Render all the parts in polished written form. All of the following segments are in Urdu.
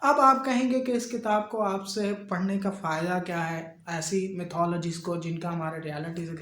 اب آپ کہیں گے کہ اس کتاب کو آپ سے پڑھنے کا فائدہ کیا ہے، ایسی میتھولوجیز کو جن کا ہمارے ریالٹی سے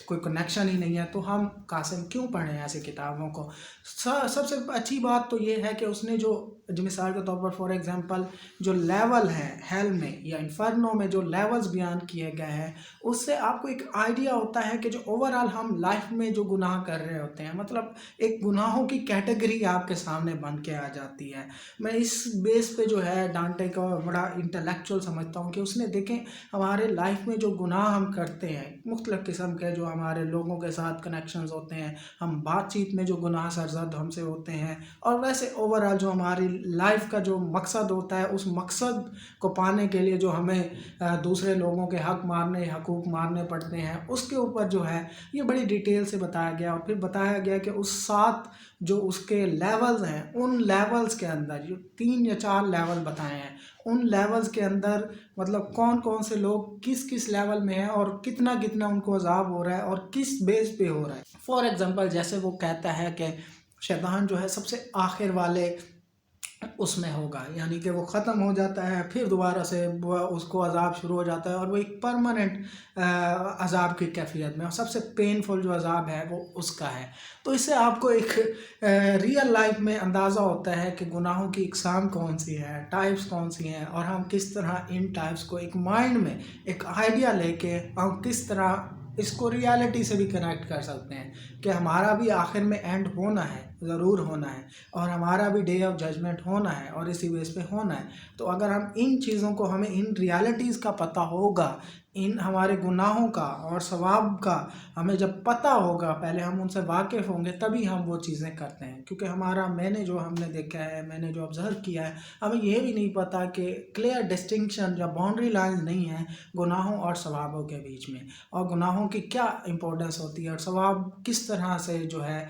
کوئی کنیکشن ہی نہیں ہے، تو ہم قاسم کیوں پڑھیں ایسی کتابوں کو؟ سب سے اچھی بات تو یہ ہے کہ اس نے جو مثال کے طور پر فار ایگزامپل جو لیول ہیں ہیل میں یا انفرنو میں جو لیولز بیان کیے گئے ہیں، اس سے آپ کو ایک آئیڈیا ہوتا ہے کہ جو اوورآل ہم لائف میں جو گناہ کر رہے ہوتے ہیں، مطلب ایک گناہوں کی کیٹیگری آپ کے سامنے بن کے آ جاتی ہے۔ میں اس بیس پہ جو ہے ڈانٹے کو بڑا انٹلیکچوئل سمجھتا ہوں کہ اس نے دیکھیں ہمارے لائف میں جو گناہ ہم کرتے ہیں، مختلف قسم کے جو ہمارے لوگوں کے ساتھ کنیکشنز ہوتے ہیں، ہم بات چیت میں جو گناہ سرزد ہم سے ہوتے ہیں، اور ویسے اوورآل جو ہماری لائف کا جو مقصد ہوتا ہے، اس مقصد کو پانے کے لیے جو ہمیں دوسرے لوگوں کے حقوق مارنے پڑتے ہیں، اس کے اوپر جو ہے یہ بڑی ڈیٹیل سے بتایا گیا، اور پھر بتایا گیا کہ اس ساتھ جو اس کے لیولز ہیں، ان لیولز کے اندر جو 3 یا 4 لیول بتائے ہیں، ان لیولز کے اندر مطلب کون کون سے لوگ کس کس لیول میں ہیں اور کتنا کتنا ان کو عذاب ہو رہا ہے اور کس بیس پہ ہو رہا ہے۔ فار ایگزامپل جیسے وہ کہتا ہے کہ شیطان جو ہے سب سے آخر والے اس میں ہوگا، یعنی کہ وہ ختم ہو جاتا ہے، پھر دوبارہ سے اس کو عذاب شروع ہو جاتا ہے، اور وہ ایک پرماننٹ عذاب کی کیفیت میں، اور سب سے پینفل جو عذاب ہے وہ اس کا ہے۔ تو اس سے آپ کو ایک ریئل لائف میں اندازہ ہوتا ہے کہ گناہوں کی اقسام کون سی ہے، ٹائپس کون سی ہیں، اور ہم کس طرح ان ٹائپس کو ایک مائنڈ میں ایک آئیڈیا لے کے ہم کس طرح اس کو ریالٹی سے بھی کنیکٹ کر سکتے ہیں کہ ہمارا بھی آخر میں اینڈ ہونا ہے، ضرور ہونا ہے، اور ہمارا بھی ڈے آف ججمنٹ ہونا ہے، اور اسی بیس پہ ہونا ہے۔ تو اگر ہم ان چیزوں کو، ہمیں ان ریالٹیز کا پتہ ہوگا، ان ہمارے گناہوں کا اور ثواب کا ہمیں جب پتہ ہوگا، پہلے ہم ان سے واقف ہوں گے، تبھی ہم وہ چیزیں کرتے ہیں۔ کیونکہ ہم نے دیکھا ہے، میں نے جو آبزرو کیا ہے، ہمیں یہ بھی نہیں پتہ کہ کلیئر ڈسٹنکشن یا باؤنڈری لائنز نہیں ہیں گناہوں اور ثوابوں کے بیچ میں، اور گناہوں کی کیا امپورٹنس ہوتی ہے، اور ثواب کس طرح سے جو ہے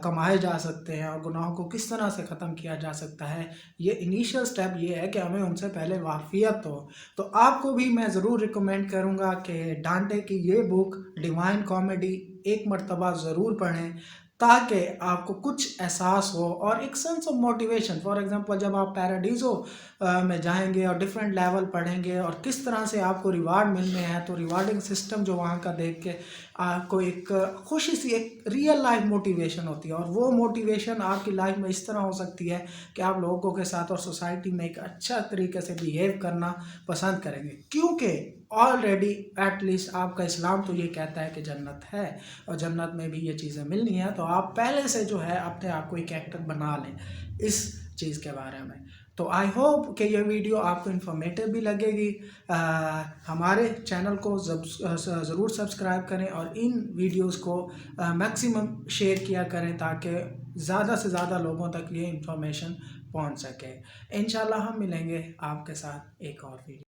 کمائے جا سکتے ہیں، اور گناہوں کو کس طرح سے ختم کیا جا سکتا ہے۔ یہ انیشیل سٹیپ یہ ہے کہ ہمیں ان سے پہلے واقفیت ہو۔ تو آپ کو بھی میں ضرور ریکمینڈ کروں گا کہ ڈانٹے کی یہ بک ڈیوائن کامیڈی ایک مرتبہ ضرور پڑھیں، تاکہ آپ کو کچھ احساس ہو اور ایک sense of motivation. For example جب آپ پیراڈیزو میں جائیں گے اور ڈفرینٹ لیول پڑھیں گے، اور کس طرح سے آپ کو ریوارڈ ملنے ہیں، تو ریوارڈنگ سسٹم جو وہاں کا دیکھ کے آپ کو ایک خوشی سی ایک ریئل لائف موٹیویشن ہوتی ہے، اور وہ موٹیویشن آپ کی لائف میں اس طرح ہو سکتی ہے کہ آپ لوگوں کے ساتھ اور سوسائٹی میں ایک اچھا طریقے سے بیہیو کرنا پسند کریں گے، کیونکہ آلریڈی ایٹ لیسٹ آپ کا اسلام تو یہ کہتا ہے کہ جنت ہے، اور جنت میں بھی یہ چیزیں ملنی ہیں۔ تو آپ پہلے سے جو ہے اپنے آپ کو ایک ایکٹر بنا لیں اس چیز کے بارے میں۔ تو آئی ہوپ کہ یہ ویڈیو آپ کو انفارمیٹیو بھی لگے گی۔ ہمارے چینل کو ضرور سبسکرائب کریں، اور ان ویڈیوز کو میکسیمم شیئر کیا کریں، تاکہ زیادہ سے زیادہ لوگوں تک یہ انفارمیشن پہنچ سکے۔ انشاءاللہ ہم ملیں گے آپ کے ساتھ ایک اور ویڈیو۔